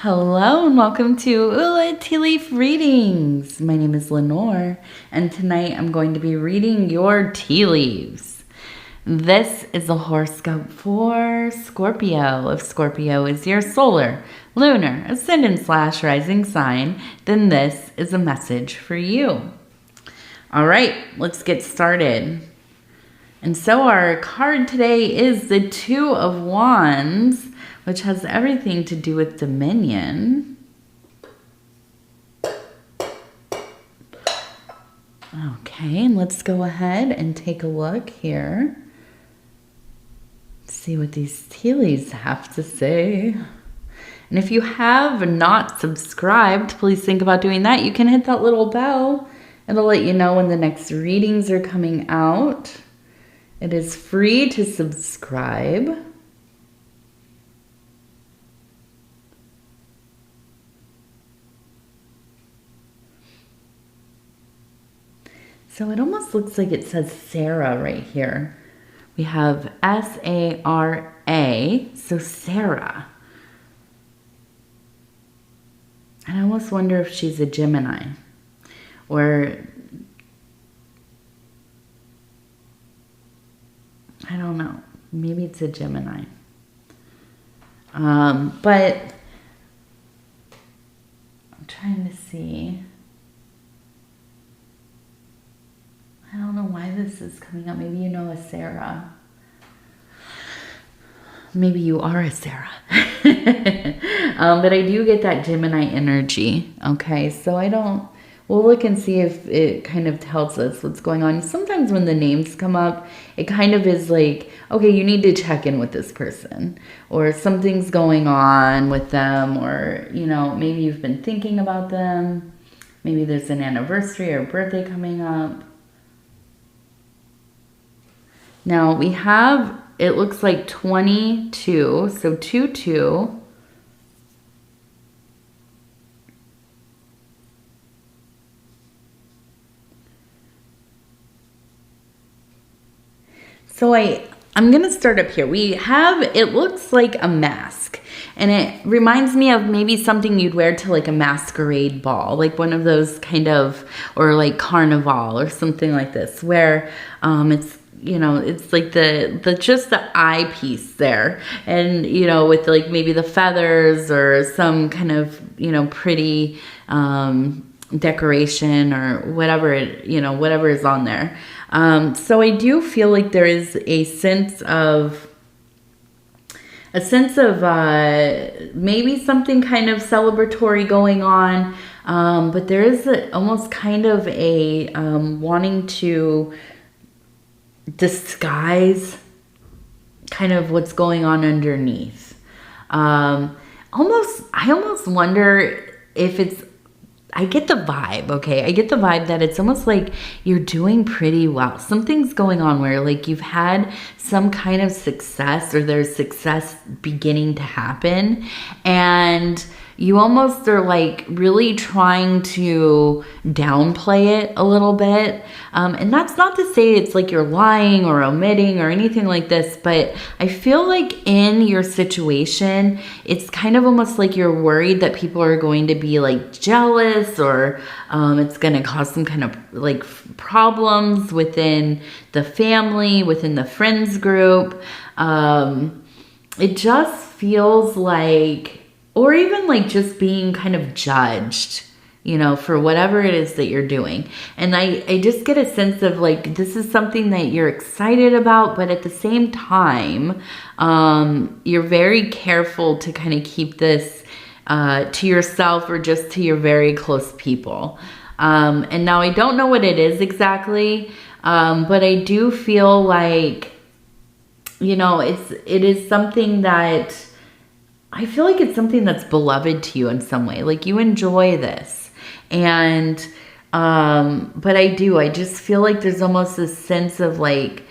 Hello and welcome to Ula Tea Leaf Readings. My name is Lenor and tonight I'm going to be reading your tea leaves. This is a horoscope for Scorpio. If Scorpio is your solar, lunar, ascendant / rising sign, then this is a message for you. All right, let's get started. And so our card today is the Two of Wands, which has everything to do with dominion. Okay, and let's go ahead and take a look here. See what these tea leaves have to say. And if you have not subscribed, please think about doing that. You can hit that little bell. It'll let you know when the next readings are coming out. It is free to subscribe. So it almost looks like it says Sarah right here. We have S-A-R-A, so Sarah. And I almost wonder if she's a Gemini. Or, I don't know, maybe it's a Gemini. But I'm trying to see. I don't know why this is coming up. Maybe you know a Sarah. Maybe you are a Sarah. But I do get that Gemini energy. Okay, so we'll look and see if it kind of tells us what's going on. Sometimes when the names come up, it kind of is like, okay, you need to check in with this person. Or something's going on with them. Or, you know, maybe you've been thinking about them. Maybe there's an anniversary or birthday coming up. Now we have, it looks like 22, so 2-2. So I'm going to start up here. We have, it looks like a mask. And it reminds me of maybe something you'd wear to like a masquerade ball. Like one of those kind of, or like carnival or something like this. Where it's, you know, it's like just the eyepiece there. And, you know, with like maybe the feathers or some kind of, you know, pretty decoration or whatever, whatever is on there. So I do feel like there is a sense of maybe something kind of celebratory going on. But there is almost kind of a wanting to disguise kind of what's going on underneath. I almost wonder if it's, I get the vibe, okay? I get the vibe that it's almost like you're doing pretty well. Something's going on where like you've had some kind of success or there's success beginning to happen and you almost are like really trying to downplay it a little bit. And that's not to say it's like you're lying or omitting or anything like this, but I feel like in your situation, it's kind of almost like you're worried that people are going to be like jealous or it's going to cause some kind of like problems within the family, within the friends group. It just feels like, or even like just being kind of judged, you know, for whatever it is that you're doing. And I just get a sense of like, this is something that you're excited about, but at the same time, you're very careful to kind of keep this to yourself or just to your very close people. And now I don't know what it is exactly, but I do feel like, you know, it is something that, I feel like it's something that's beloved to you in some way. Like you enjoy this. And, but I just feel like there's almost this sense of like,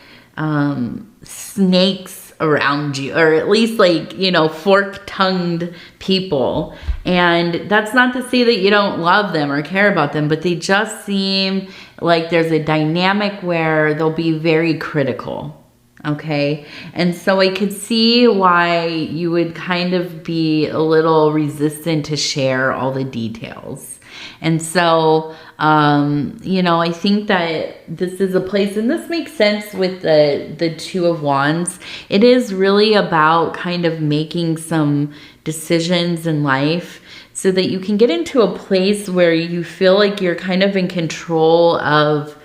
snakes around you, or at least like, you know, fork-tongued people. And that's not to say that you don't love them or care about them, but they just seem like there's a dynamic where they'll be very critical. Okay. And so I could see why you would kind of be a little resistant to share all the details. And so, you know, I think that this is a place, and this makes sense with the Two of Wands. It is really about kind of making some decisions in life so that you can get into a place where you feel like you're kind of in control of,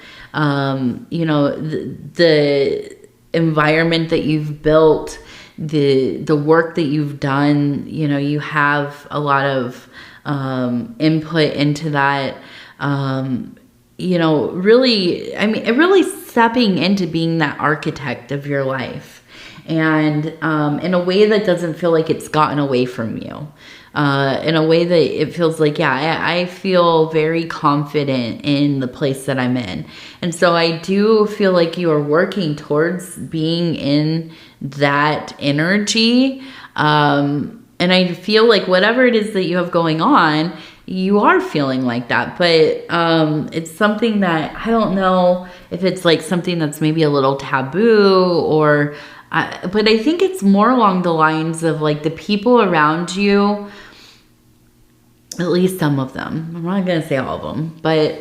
you know, the environment that you've built, the work that you've done. You know, you have a lot of input into that. You know, really, I mean, really stepping into being that architect of your life, and in a way that doesn't feel like it's gotten away from you. In a way that it feels like, yeah, I feel very confident in the place that I'm in. And so I do feel like you are working towards being in that energy. And I feel like whatever it is that you have going on, you are feeling like that. But it's something that I don't know if it's like something that's maybe a little taboo, or but I think it's more along the lines of like the people around you, at least some of them. I'm not going to say all of them, but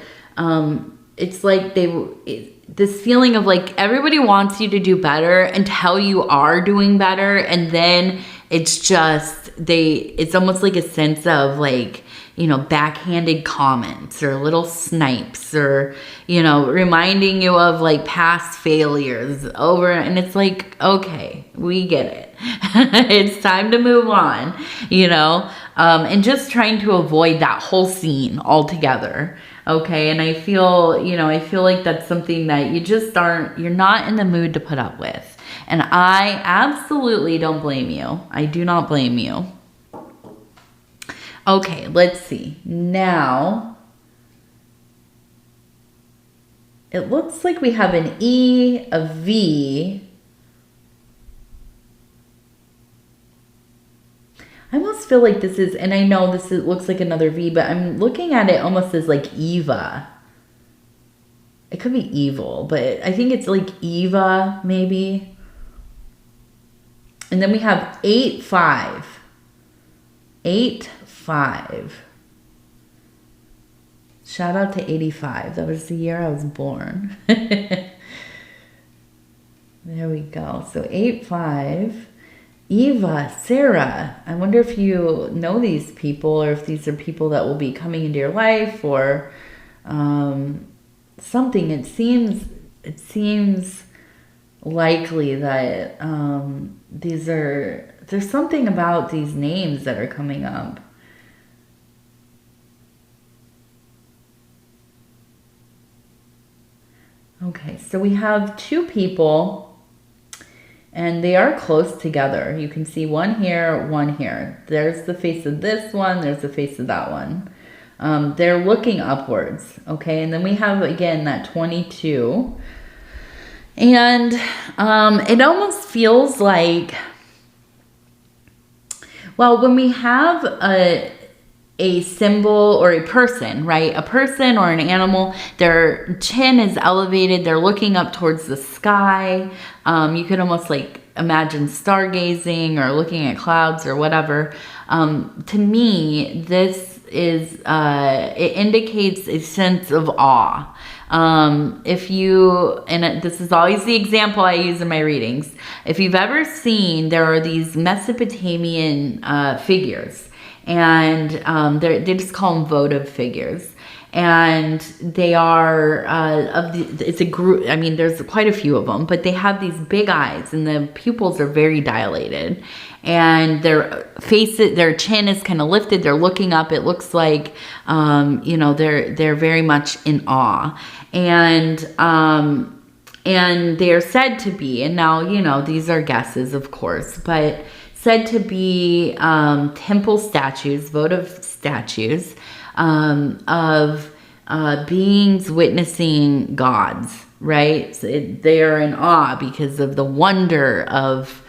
it's like this feeling of like everybody wants you to do better until you are doing better. And then it's just, it's almost like a sense of like, you know, backhanded comments or little snipes, or, you know, reminding you of like past failures over. And it's like, okay, we get it. It's time to move on, you know, and just trying to avoid that whole scene altogether. Okay. And I feel, you know, I feel like that's something that you just you're not in the mood to put up with. And I absolutely don't blame you. I do not blame you. Okay, let's see. Now, it looks like we have an E, a V. I almost feel like this is, and I know it looks like another V, but I'm looking at it almost as like Eva. It could be evil, but I think it's like Eva, maybe. And then we have 8-5. 8-5. Shout out to 85. That was the year I was born. There we go. So 8-5. Eva, Sarah. I wonder if you know these people, or if these are people that will be coming into your life, or something. It seems likely that there's something about these names that are coming up. Okay, so we have two people, and they are close together. You can see one here, one here. There's the face of this one, there's the face of that one. They're looking upwards, okay? And then we have, again, that 22. And it almost feels like, well, when we have a symbol or a person, right? A person or an animal, their chin is elevated. They're looking up towards the sky. You could almost like imagine stargazing or looking at clouds or whatever. To me, this is, it indicates a sense of awe. If you, and this is always the example I use in my readings. If you've ever seen, there are these Mesopotamian figures, and they just call them votive figures. And they are it's a group. I mean, there's quite a few of them, but they have these big eyes, and the pupils are very dilated, and their chin is kind of lifted. They're looking up. It looks like, you know, they're very much in awe, and they are said to be. And now, you know, these are guesses, of course, but said to be temple statues, votive statues, of beings witnessing gods, right? So they are in awe because of the wonder of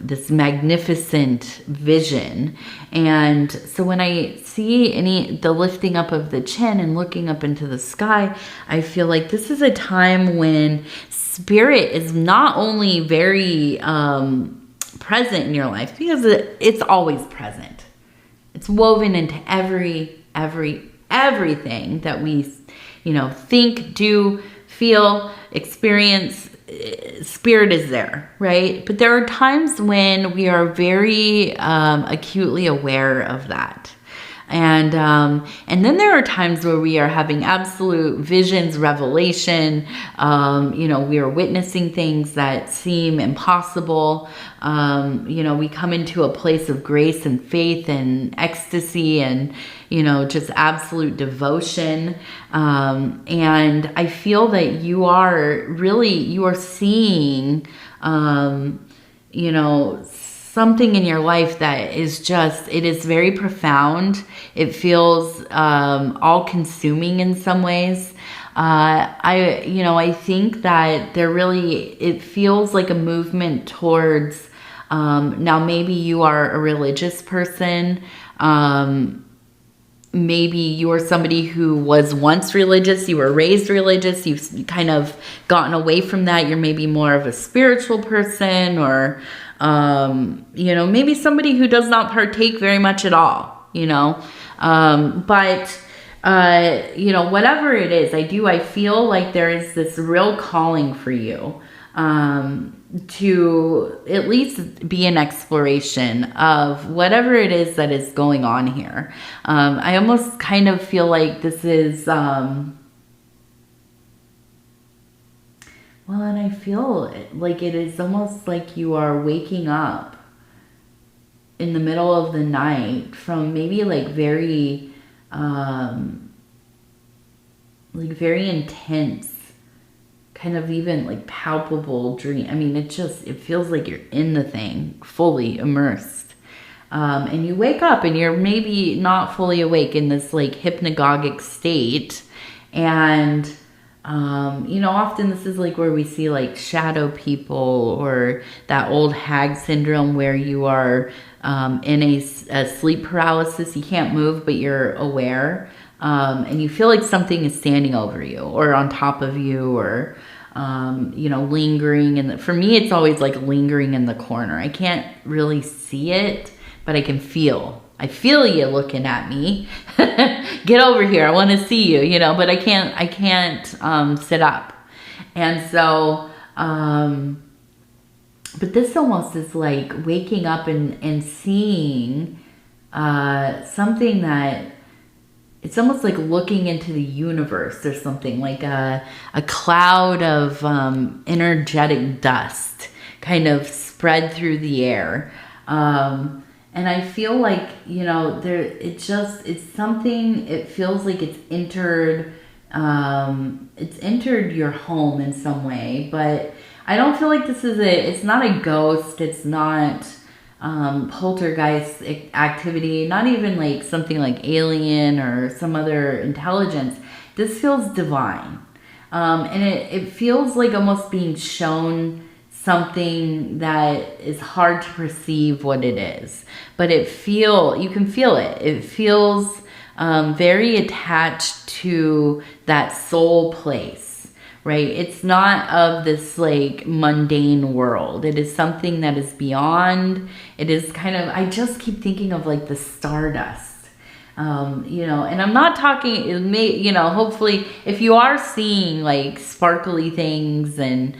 this magnificent vision. And so when I see the lifting up of the chin and looking up into the sky, I feel like this is a time when spirit is not only very present in your life, because it's always present. It's woven into everything that we, think, do, feel, experience. Spirit is there, right? But there are times when we are very acutely aware of that. And then there are times where we are having absolute visions, revelation. We are witnessing things that seem impossible. We come into a place of grace and faith and ecstasy and, just absolute devotion. And I feel that you are seeing, something in your life that is it is very profound. It feels all consuming in some ways. I think that it feels like a movement towards, now maybe you are a religious person. Maybe you are somebody who was once religious, you were raised religious, you've kind of gotten away from that. You're maybe more of a spiritual person, or maybe somebody who does not partake very much at all, but whatever it is, I feel like there is this real calling for you, to at least be an exploration of whatever it is that is going on here. I almost kind of feel like this is, and I feel like it is almost like you are waking up in the middle of the night from maybe very intense, kind of even palpable dream. I mean, it feels like you're in the thing, fully immersed. And you wake up and you're maybe not fully awake in this hypnagogic state. And often this is where we see shadow people, or that old hag syndrome where you are in a sleep paralysis. You can't move, but you're aware. And you feel like something is standing over you or on top of you, or, lingering. And for me, it's always lingering in the corner. I can't really see it, but I can feel. I feel you looking at me. Get over here. I want to see you, but I can't sit up. And so, but this almost is waking up and seeing something that, it's almost like looking into the universe. There's something like a cloud of energetic dust kind of spread through the air. And I feel like, it's something, it feels like it's entered your home in some way, but I don't feel like it's not a ghost. It's not poltergeist activity, not even something like alien or some other intelligence. This feels divine. And it feels like almost being shown something that is hard to perceive what it is, but you can feel it. It feels very attached to that soul place. Right? It's not of this mundane world. It is something that is beyond. It is kind of, I just keep thinking of the stardust, and I'm not talking, it may, hopefully if you are seeing sparkly things and,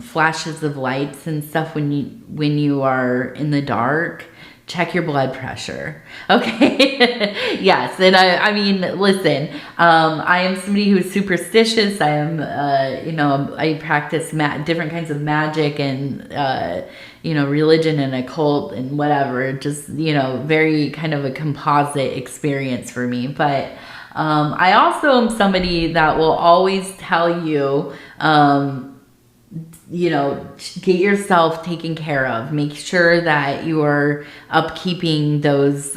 flashes of lights and stuff when you are in the dark, check your blood pressure. Okay. Yes. And I mean, listen, I am somebody who's superstitious. I am, I practice different kinds of magic and, religion and occult and whatever, just, very kind of a composite experience for me. But, I also am somebody that will always tell you, get yourself taken care of. Make sure that you are upkeeping those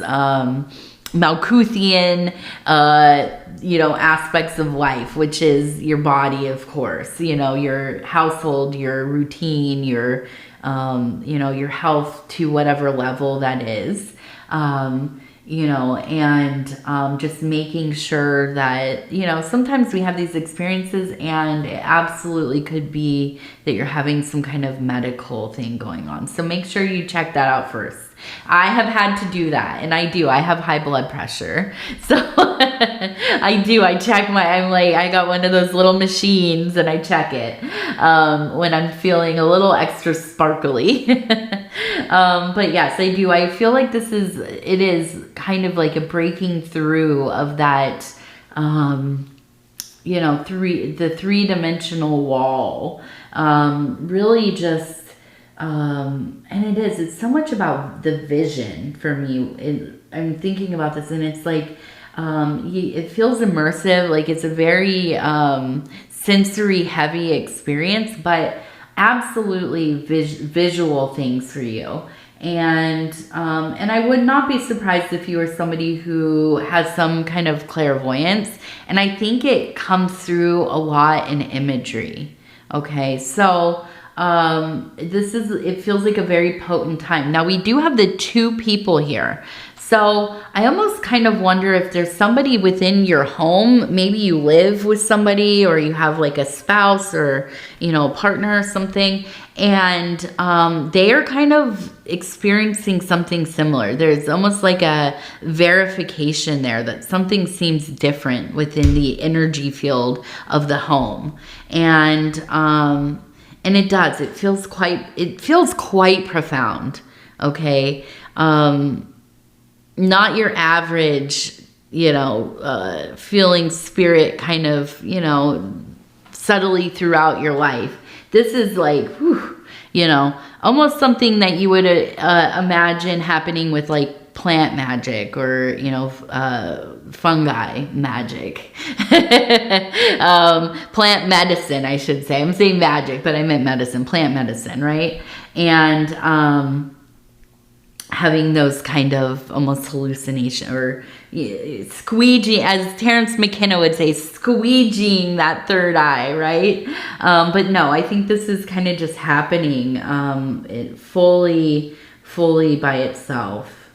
Malkuthian, aspects of life, which is your body, of course, your household, your routine, your health to whatever level that is. you know, and just making sure that, you know, sometimes we have these experiences and it absolutely could be that you're having some kind of medical thing going on. So make sure you check that out first. I have had to do that, and I do. I have high blood pressure. So I do. I check I got one of those little machines and I check it when I'm feeling a little extra sparkly. But yes, I do. I feel like it is kind of like a breaking through of that, you know, the three-dimensional wall. Really just, and it's so much about the vision for me. I'm thinking about this and it's like, it feels immersive. Like it's a very, sensory heavy experience, but absolutely visual things for you. And I would not be surprised if you are somebody who has some kind of clairvoyance. And I think it comes through a lot in imagery. Okay, so it feels like a very potent time. Now we do have the 2 people here. So I almost kind of wonder if there's somebody within your home. Maybe you live with somebody, or you have like a spouse or, you know, a partner or something. And they are kind of experiencing something similar. There's almost like a verification there that something seems different within the energy field of the home. And it does. It feels quite profound. Okay. Not your average, you know, feeling spirit kind of, you know, subtly throughout your life. This is like, whew, you know, almost something that you would imagine happening with like plant magic or, you know, fungi magic. Plant medicine, I should say. I'm saying magic, but I meant medicine, plant medicine, right? And having those kind of almost hallucination or squeegee, as Terence McKenna would say, squeegeeing that third eye, right? But no, I think this is kind of just happening fully by itself.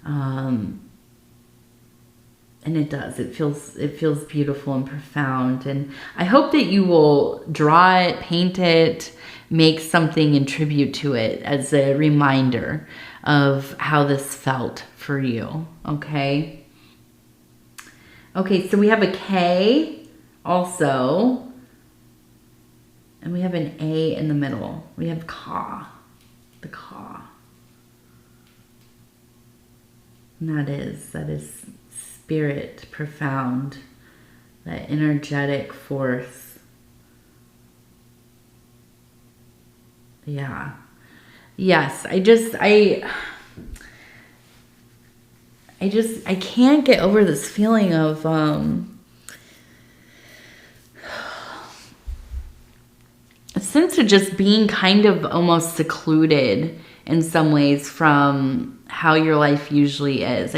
And it does. It feels beautiful and profound. And I hope that you will draw it, paint it, make something in tribute to it as a reminder of how this felt for you. Okay. Okay, so we have a K also. And we have an A in the middle. We have Ka. The Ka. And that is spirit, profound, that energetic force. Yeah. Yes, I can't get over this feeling of a sense of just being kind of almost secluded in some ways from how your life usually is.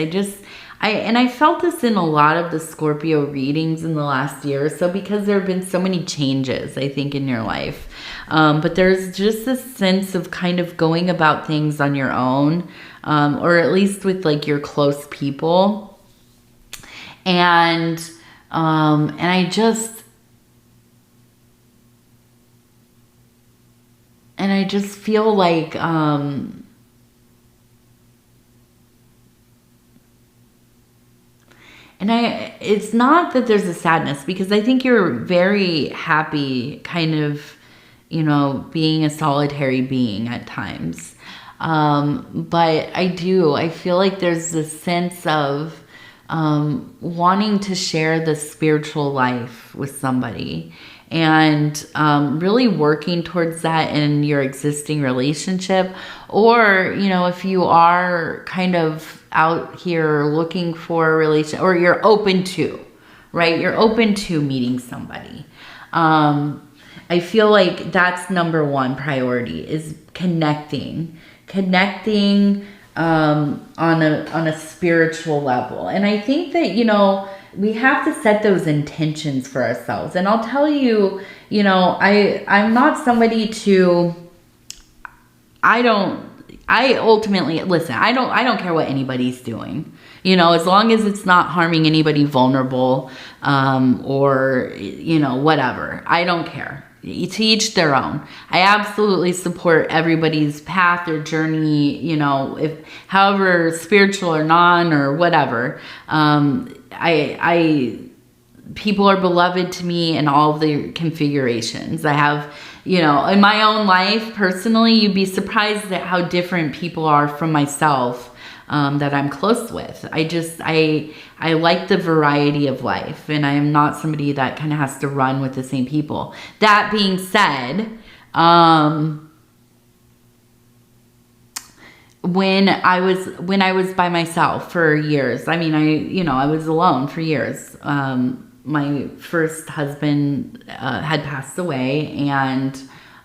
I felt this in a lot of the Scorpio readings in the last year or so, because there have been so many changes, I think, in your life. But there's just this sense of kind of going about things on your own, or at least with like your close people. And I just feel like, it's not that there's a sadness, because I think you're very happy kind of, you know, being a solitary being at times. But I feel like there's this sense of wanting to share the spiritual life with somebody, and really working towards that in your existing relationship. Or, you know, if you are kind of out here looking for a relationship, or you're open to, right? You're open to meeting somebody. I feel like that's number one priority, is connecting on a spiritual level. And I think that, you know, we have to set those intentions for ourselves. And I'll tell you, you know, I'm not somebody to, I I ultimately, listen, I don't care what anybody's doing. You know, as long as it's not harming anybody vulnerable, or, you know, whatever. I don't care. To each their own. I absolutely support everybody's path or journey, you know, if however spiritual or non or whatever. People are beloved to me in all of the configurations. I have, you know, in my own life personally, you'd be surprised at how different people are from myself, that I'm close with. I like the variety of life, and I am not somebody that kind of has to run with the same people. That being said, when I was by myself for years, I mean, I was alone for years. My first husband had passed away, and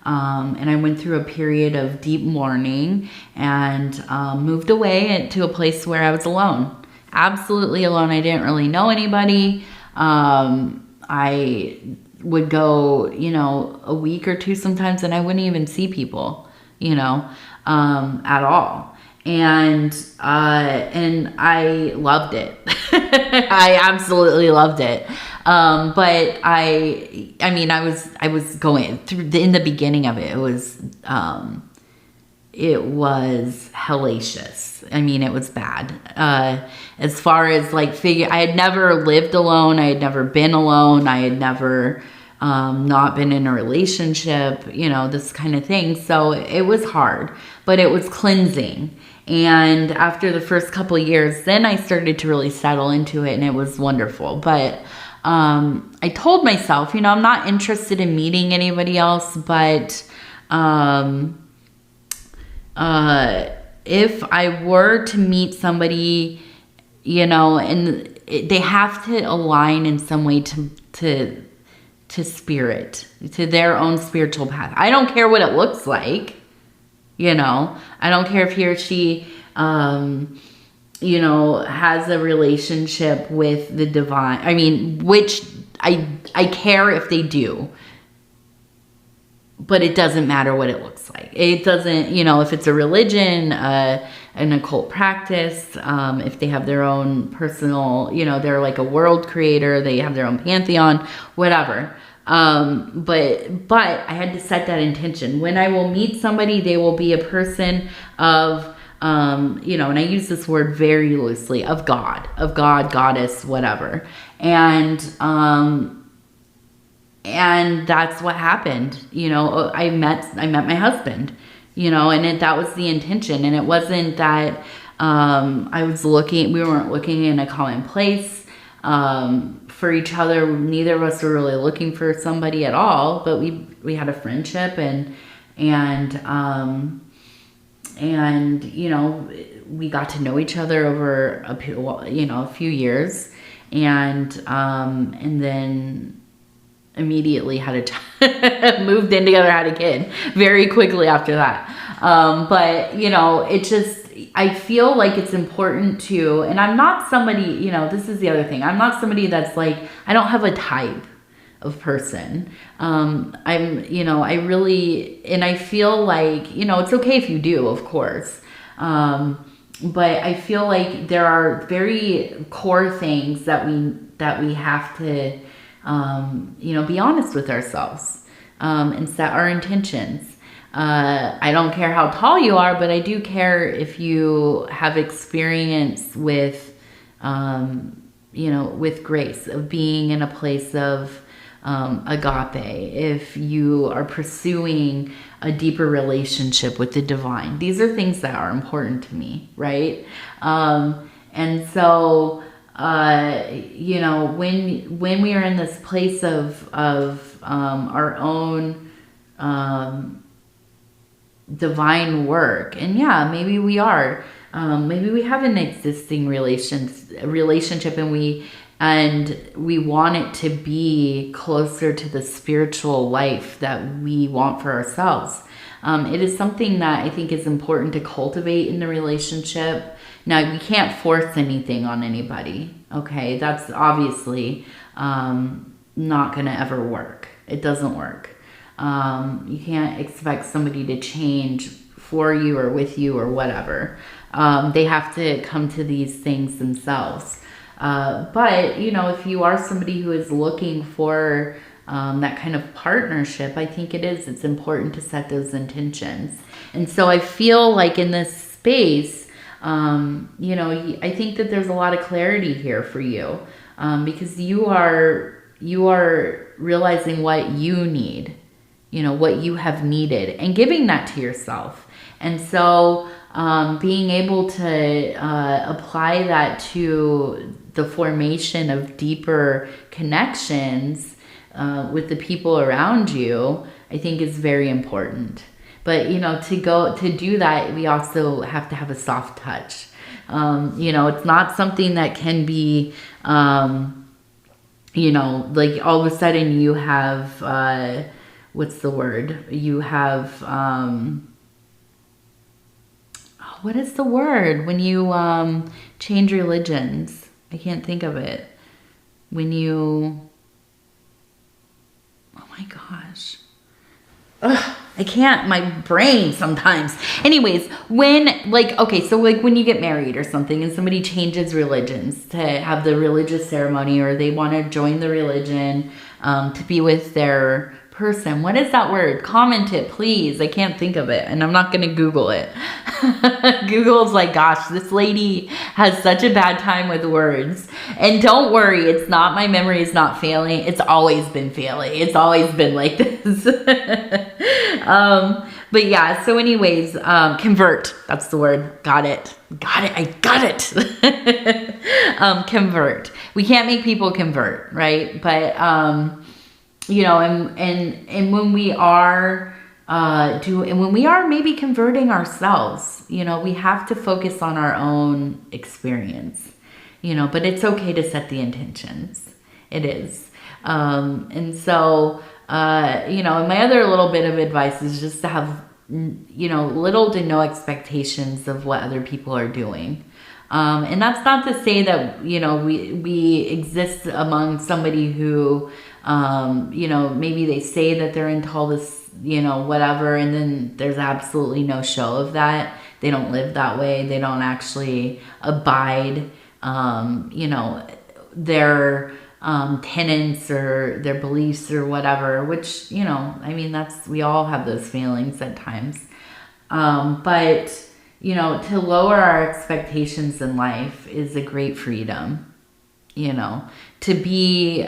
I went through a period of deep mourning, and moved away to a place where I was alone, absolutely alone. I didn't really know anybody. I would go, you know, a week or two sometimes, and I wouldn't even see people, you know, at all. And I loved it. I absolutely loved it. But I mean, I was going through in the beginning of it. It was hellacious. I mean, it was bad. As far as like I had never lived alone. I had never been alone. I had never, not been in a relationship, you know, this kind of thing. So it was hard, but it was cleansing. And after the first couple of years, then I started to really settle into it, and it was wonderful. But I told myself, you know, I'm not interested in meeting anybody else, but if I were to meet somebody, you know, and they have to align in some way to spirit, to their own spiritual path. I don't care what it looks like. You know, I don't care if he or she, you know, has a relationship with the divine. I mean, which I care if they do, but it doesn't matter what it looks like. It doesn't, you know, if it's a religion, an occult practice, if they have their own personal, you know, they're like a world creator, they have their own pantheon, whatever. But I had to set that intention. When I will meet somebody, they will be a person of, you know, and I use this word very loosely, of God, goddess, whatever. And that's what happened. You know, I met my husband, you know, and that was the intention. And it wasn't that, we weren't looking in a common place, for each other. Neither of us were really looking for somebody at all, but we had a friendship, and you know, we got to know each other over a few years, and then immediately moved in together, had a kid very quickly after that. But you know, I feel like it's important to, and I'm not somebody, you know, this is the other thing. I'm not somebody that's like, I don't have a type of person. I feel like, you know, it's okay if you do, of course. But I feel like there are very core things that we have to, you know, be honest with ourselves, and set our intentions. I don't care how tall you are, but I do care if you have experience with, you know, with grace, of being in a place of agape, if you are pursuing a deeper relationship with the divine. These are things that are important to me, right? And so, you know, when we are in this place of our own divine work, and yeah, maybe we are, maybe we have an existing relationship, and we want it to be closer to the spiritual life that we want for ourselves. It is something that I think is important to cultivate in the relationship. Now, we can't force anything on anybody, okay? That's obviously not going to ever work. It doesn't work. You can't expect somebody to change for you or with you or whatever. They have to come to these things themselves. But, you know, if you are somebody who is looking for that kind of partnership, I think it's important to set those intentions. And so I feel like in this space, you know, I think that there's a lot of clarity here for you, because you are realizing what you need, you know, what you have needed, and giving that to yourself. And so being able to apply that to the formation of deeper connections with the people around you, I think is very important. But, you know, to do that, we also have to have a soft touch. You know, it's not something that can be, you know, like all of a sudden you have, what's the word? You have, what is the word when you change religions? I can't think of it. When you, oh my gosh. Ugh, I can't, my brain sometimes. Anyways, when, like, okay, so like when you get married or something and somebody changes religions to have the religious ceremony, or they want to join the religion to be with their person. What is that word? Comment it, please. I can't think of it, and I'm not going to Google it. Google's like, gosh, this lady has such a bad time with words. And don't worry, it's not, my memory is not failing. It's always been failing. It's always been like this. But yeah, so anyways, convert. That's the word. Got it. I got it. Convert. We can't make people convert, right? But, you know, and when we are when we are maybe converting ourselves, you know, we have to focus on our own experience, you know, but it's okay to set the intentions. It is. And so, you know, and my other little bit of advice is just to have, you know, little to no expectations of what other people are doing. And that's not to say that, you know, we exist among somebody who, you know, maybe they say that they're into all this, you know, whatever, and then there's absolutely no show of that. They don't live that way. They don't actually abide, you know, their tenets or their beliefs or whatever, which, you know, I mean, we all have those feelings at times. But, you know, to lower our expectations in life is a great freedom. You know, to be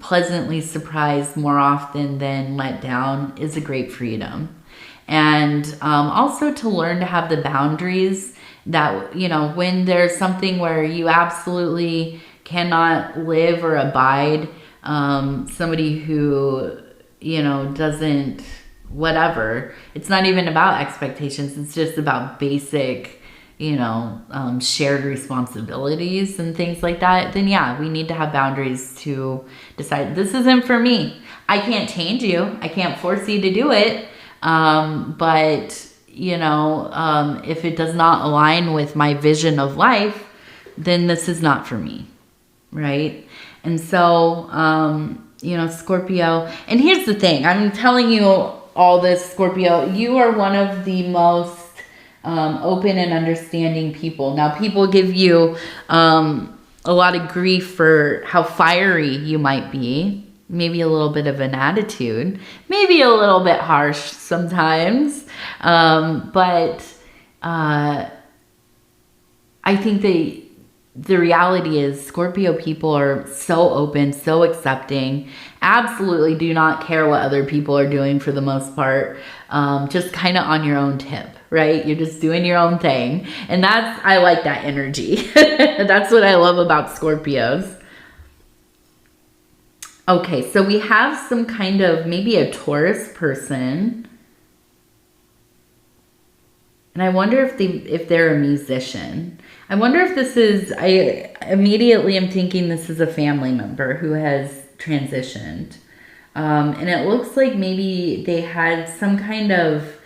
pleasantly surprised more often than let down is a great freedom. And also to learn to have the boundaries that, you know, when there's something where you absolutely cannot live or abide, somebody who, you know, doesn't, whatever, it's not even about expectations, it's just about basic, you know, shared responsibilities and things like that, then yeah, we need to have boundaries to decide, this isn't for me. I can't change you. I can't force you to do it. But, you know, if it does not align with my vision of life, then this is not for me. Right? And so, you know, Scorpio, and here's the thing, I'm telling you all this, Scorpio, you are one of the most open and understanding people. Now, people give you a lot of grief for how fiery you might be, maybe a little bit of an attitude, maybe a little bit harsh sometimes, but I think the reality is Scorpio people are so open, so accepting, absolutely do not care what other people are doing for the most part, just kind of on your own tip. Right? You're just doing your own thing. And I like that energy. That's what I love about Scorpios. Okay, so we have some kind of, maybe a Taurus person. And I wonder if they're a musician. I wonder if this is, I immediately am thinking this is a family member who has transitioned. And it looks like maybe they had some kind of,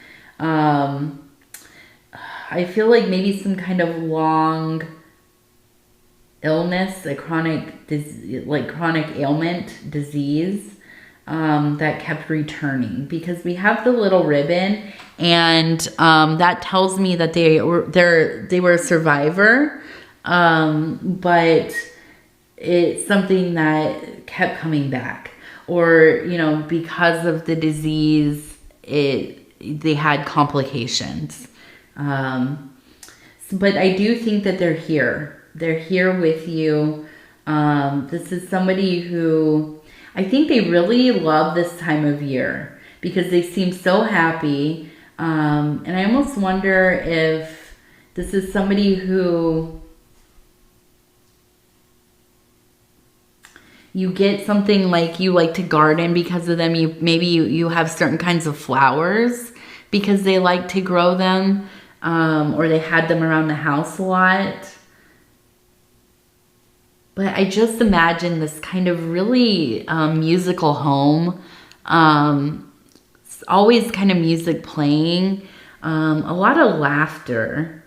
I feel like maybe some kind of long illness, a chronic ailment, disease. that kept returning, because we have the little ribbon, and that tells me that they were a survivor, but it's something that kept coming back, or because of the disease, they had complications. But I do think that they're here. They're here with you. This is somebody who, I think they really love this time of year because they seem so happy. And I almost wonder if this is somebody who you get something like you like to garden because of them. Maybe you have certain kinds of flowers because they like to grow them, or they had them around the house a lot. But I just imagine this kind of really musical home. Always kind of music playing. A lot of laughter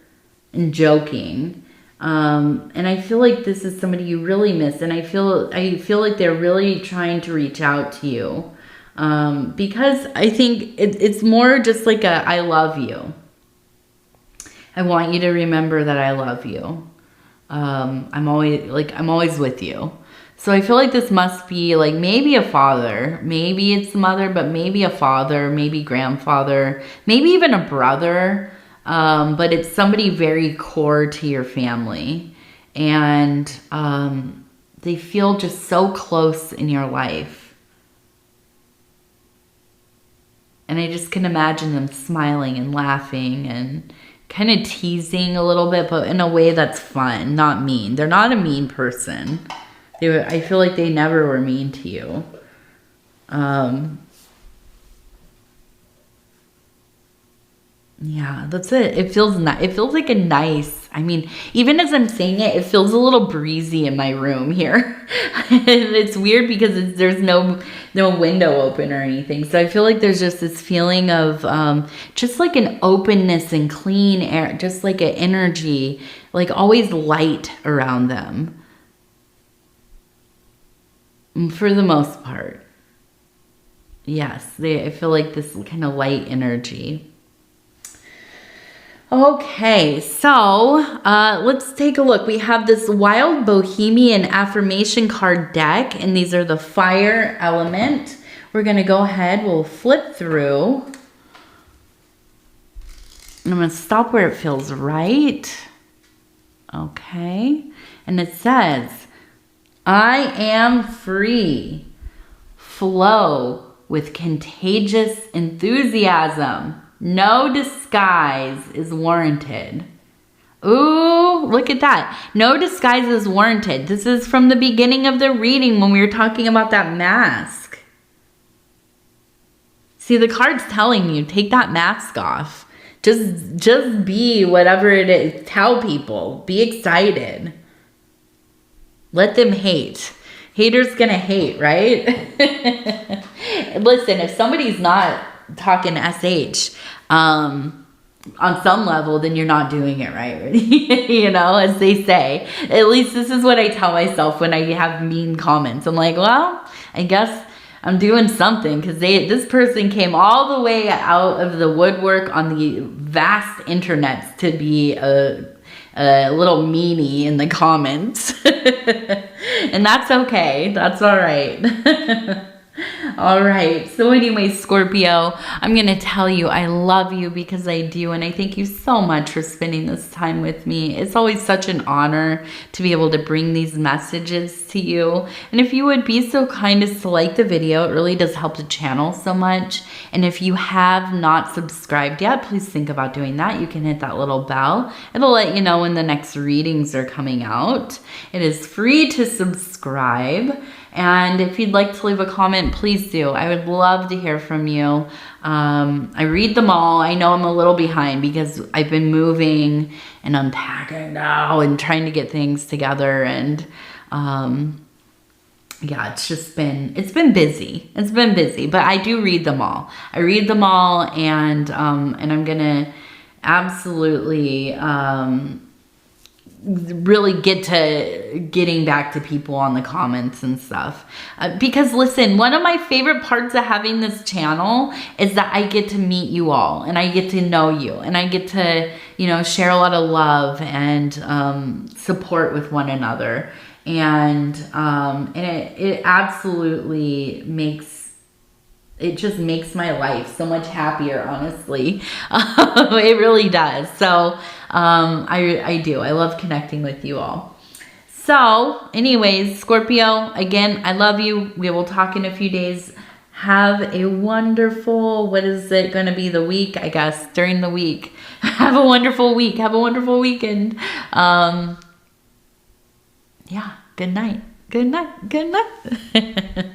and joking. And I feel like this is somebody you really miss. And I feel like they're really trying to reach out to you. Because I think it's more just like a I love you. I want you to remember that I love you. I'm always with you. So I feel like this must be like maybe a father, maybe it's the mother, but maybe a father, maybe grandfather, maybe even a brother. But it's somebody very core to your family, and they feel just so close in your life. And I just can imagine them smiling and laughing and kind of teasing a little bit, but in a way that's fun, not mean. They're not a mean person. I feel like they never were mean to you. Yeah, that's it. It feels like a nice, I mean, even as I'm saying it, it feels a little breezy in my room here. And it's weird because there's no window open or anything. So I feel like there's just this feeling of just like an openness and clean air, just like an energy, like always light around them. For the most part. Yes, I feel like this kind of light energy. Okay, so let's take a look. We have this Wild Bohemian Affirmation card deck, and these are the fire element. We're going to go ahead, we'll flip through. And I'm going to stop where it feels right. Okay, and it says, I am free. Flow with contagious enthusiasm. No disguise is warranted. Ooh, look at that. No disguise is warranted. This is from the beginning of the reading when we were talking about that mask. See, the card's telling you, take that mask off. Just be whatever it is. Tell people. Be excited. Let them hate. Haters gonna hate, right? Listen, if somebody's not talking SH on some level, then you're not doing it right. As they say. At least this is what I tell myself when I have mean comments. I'm like, well, I guess I'm doing something, because this person came all the way out of the woodwork on the vast internets to be a little meanie in the comments. And that's okay. That's all right. All right. So anyway, Scorpio, I'm going to tell you I love you because I do. And I thank you so much for spending this time with me. It's always such an honor to be able to bring these messages to you. And if you would be so kind as to like the video, it really does help the channel so much. And if you have not subscribed yet, please think about doing that. You can hit that little bell. It'll let you know when the next readings are coming out. It is free to subscribe. And if you'd like to leave a comment, please do. I would love to hear from you. I read them all. I know I'm a little behind because I've been moving and unpacking now and trying to get things together. And yeah, it's been busy. It's been busy, but I do read them all. I read them all, and I'm gonna absolutely really get to getting back to people on the comments and stuff. Because listen, one of my favorite parts of having this channel is that I get to meet you all and I get to know you and I get to, you know, share a lot of love and support with one another. And it absolutely it just makes my life so much happier, honestly. It really does. So I do. I love connecting with you all. So anyways, Scorpio, again, I love you. We will talk in a few days. Have a wonderful, what is it going to be, the week, I guess, during the week. Have a wonderful week. Have a wonderful weekend. Yeah, good night. Good night. Good night.